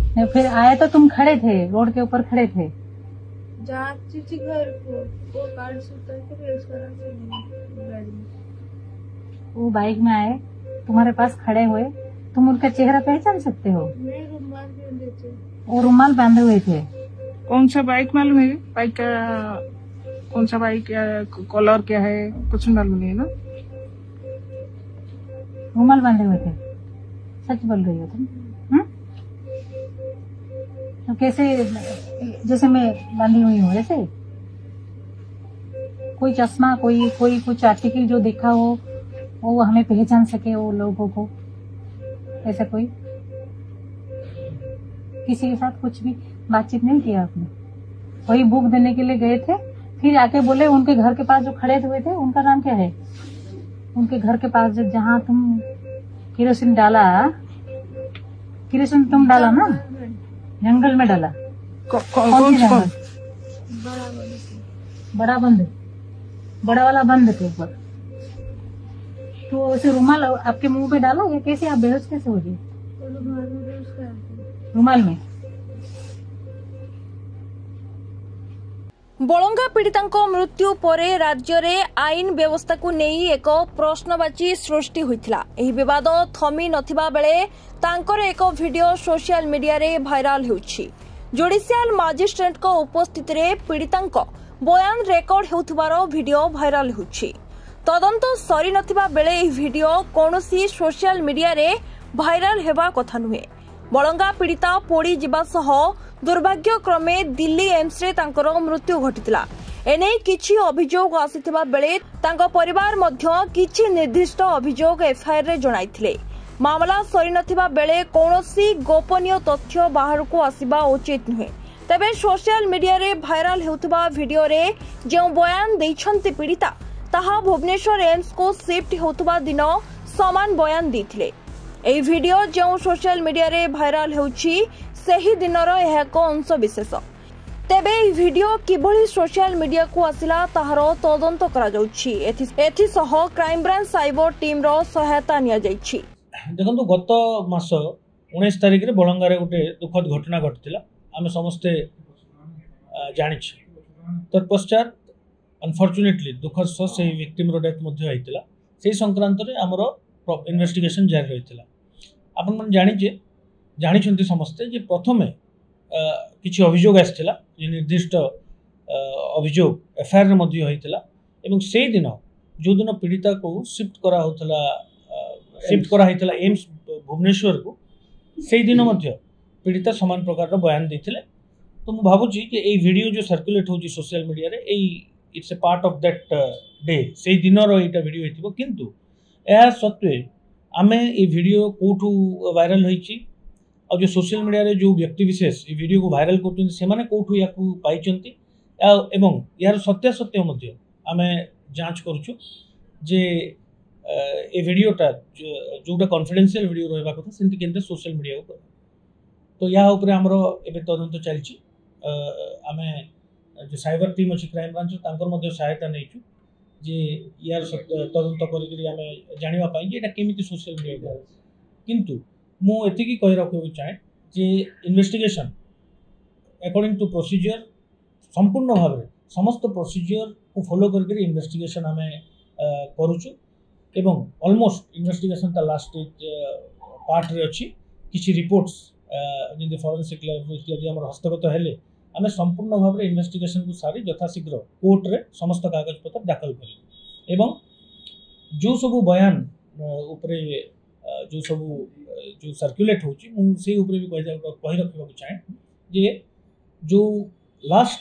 नहीं, फिर आए तो तुम खड़े थे, रोड के ऊपर खड़े थे। घर को वो कार से उतर के रेस करा गाड़ी में। वो बाइक में आए, तुम्हारे पास खड़े हुए, तुम उनका चेहरा पहचान सकते हो? नहीं, रुमाल बांधे थे। वो रुमाल बांधे हुए थे। कौन सा बाइक मालूम है? बाइक का कौन सा बाइक क्या कलर क्या है कुछ मालूम नहीं है ना? रुमाल बांधे हुए थे। सच बोल रही हो तुम? तो कैसे, जैसे मैं बांधी हुई हूँ ऐसे? कोई चश्मा, कोई कोई कुछ आर्टिकल जो देखा हो वो हमें पहचान सके, वो लोगों को, ऐसा कोई किसी के साथ कुछ भी बातचीत नहीं किया आपने? वही बुक देने के लिए गए थे, फिर आके बोले उनके घर के पास जो खड़े हुए थे उनका नाम क्या है? उनके घर के पास जहाँ तुम केरोसिन डाला, केरोसिन तुम डाला ना, जंगल में डाला। कौन जंगल? बड़ा बंद, बड़ा वाला बंद के ऊपर। तो उसे रुमाल आपके मुंह पे डाला या कैसे? आप बेहोश कैसे हो गए? रुमाल में। बलंगा पीड़ितांको मृत्यु परे राज्य रे आईन व्यवस्था को नहीं एक प्रश्नवाची सृष्टि होइथिला। एही विवाद थमी नथिबा बेले तांकर एक वीडियो सोशल मीडिया रे भाइराल होउछि। जुडिशियल मजिस्ट्रेट को उपस्थिति रे पीड़ितांको बयान रेकर्ड हेउथिबार वीडियो भाइराल होउछि। तदंत सरी नथिबा बेले एही वीडियो कोनोसी सोशल मीडिया रे भाइराल हेबा कथा नुहे। बलंगा पीड़िता पोड़ी जिबा सह दुर्भाग्यक्रमे दिल्ली एम्स रे तांकर मृत्यु घटितिला। एने किछि अभियोग आसिथिबा बेले तांको परिवार मध्य किछि निर्दिष्ट अभियोग एफआईआर रे जणाइथिले। मामला सरी नथिबा बेले कोनोसी गोपनीय तथ्य बाहर को आसीबा उचित नुहे। तबे सोशल मीडिया रे भाइराल हेउथिबा वीडियो रे जे बयान दैछन्ति पीड़िता ताहा भुवनेश्वर एम्स को शिफ्ट हेउथिबा दिन समान बयान दैथिले। एही वीडियो जो सोशल मीडिया रे भाइराल हेउछि सेही दिनर यह एक अंश विशेष। तेबे एही वीडियो किभली सोशल मीडिया को आसिला ताहार तदंत करा जाउछि। एथि सह क्राइम ब्रांच साइबर टीम रो सहायता निया जाइछि। देखो गत मास 19 तारिख रे बलंगा रे गोटे दुखद घटना घटिला, आमे समस्ते जानिछ। तत्पश्चात अनफॉर्चुनेटली दुखद सह से विक्टिम रो डेथ मध्ये आइतिला। से संक्रांत रे हमरो इन्वेस्टिगेशन जारी रहितिला। आपण मन जानिछन्ति समस्ते जे प्रथमे किछि अभियोग आस्थिला, जे निर्दिष्ट अभियोग एफआईआर मध्ये होइतिला एवं सेही दिन जो दिन पीड़िता को शिफ्ट करा होइतिला एम्स भुवनेश्वर को, सेही दिन मध्ये पीड़िता समान प्रकार रो बयान दैथिले। तो मु भाबुची कि एई वीडियो जो सर्कुलेट होची सोशल मीडिया रे, एई it's a part of that day, सेही दिन रो एटा वीडियो हेतिबो। किंतु एहा सत्वे आमे ए वीडियो कोठू वायरल होईची और जो सोशल मीडिया रे जो व्यक्ति विशेष ए वीडियो को वायरल करछन से माने कोठू याकू पाइचंती एवं यार सत्यासत्य मध्ये आमे जांच करूछु जे ए वीडियोटा जोटा कॉन्फिडेंशियल वीडियो रहबा कथा सेंति केनते सोशल मीडिया को। तो या ऊपर हमरो एबे तदंत चलची। आमे जो साइबर टीम अछि क्राइम ब्रांच तांकर मध्ये सहायता नैछु जे यार तदंत करिकरी आमे जानिबा पाई जे एटा केमिति सोशल मीडिया को। किंतु मु एतिकी कहि रखबो चाहे जे इन्वेस्टिगेशन अकॉर्डिंग टू प्रोसीजर संपूर्ण भाव में समस्त प्रोसीजर को फॉलो करके इन्वेस्टिगेशन आमे करूछु एवं ऑलमोस्ट इन्वेस्टिगेशन ता लास्ट पार्ट रे अछि। किछि रिपोर्ट्स जे फॉरेंसिक लैब इत्यादि हमर हस्तगत हेले आमे संपूर्ण भाव में इन्वेस्टिगेशन को सारी यथाशीघ्र कोर्ट रे समस्त कागज पत्र दाखल करी एवं जो सब बयान उपरे जो सब जो सर्कुलेट होची मु से ऊपर भी कहि रखबा चाहे जे जो लास्ट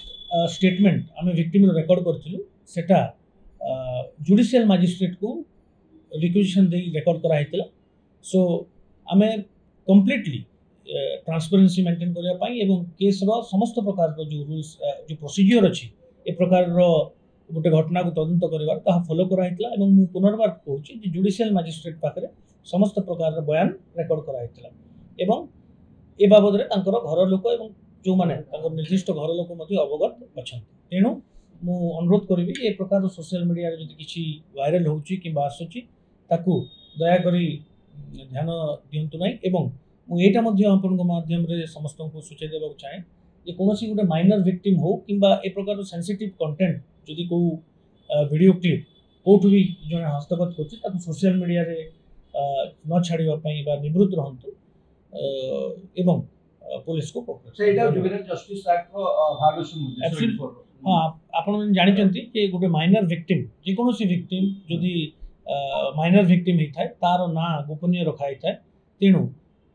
स्टेटमेंट आमे विक्टिम रिकॉर्ड करथिलु सेटा जुडिशियल मजिस्ट्रेट को रिक्वेजिशन दे रिकॉर्ड करा हेतला। सो आमे कंप्लीटली ट्रांसपेरेंसी मेंटेन करिया पाई एवं केस रो समस्त प्रकार रो जो रूल्स जो प्रोसीजर अछि ए प्रकार रो गोटे घटना को तदंत करिवार ता फॉलो करा हेतला एवं मु पुनर्बार कहूची जे जुडिशियल मजिस्ट्रेट पाखरे समस्त प्रकार रो बयान रिकॉर्ड करा हेतला एवं ए बाबद रे तांकर घर लोक एवं जो माने तांकर निर्दिष्ट घर लोक मध्ये अवगत अछन। तेनु मु अनुरोध करिवि ए प्रकार सोशल मीडिया रे जदि किछि वायरल होउची कि आसुची ताकू दया करी ध्यान दियंतु नै एवं मुझे माध्यम समस्त को सूचय देवा चाहे जे कौन गोटे माइनर विक्टिम हो कि ए प्रकार सेंसिटिव कंटेंट जदि को वीडियो क्लिप कौटू भी जड़े हस्तगत कर सोशल मीडिया रे न छाड़ा निवृत्त रहतु एवं पुलिस को हाँ आप जानते कि गोटे माइनर विक्टिम जेकोसी विक्टिम जदि माइनर विक्टिम होता है तार ना गोपनीय रखाई था तेणु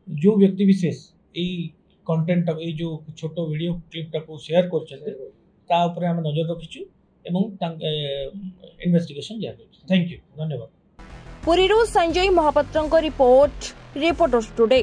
जो व्यक्ति विशेष यही कंटेंट ये जो छोट वीडियो क्लिपटा को शेयर कर नजर रखीचु इन्वेस्टिगेशन जारी। थैंक यू धन्यवाद। पुरीरू संजय महापात्रଙ୍କ रिपोर्ट रिपोर्टर्स टुडे।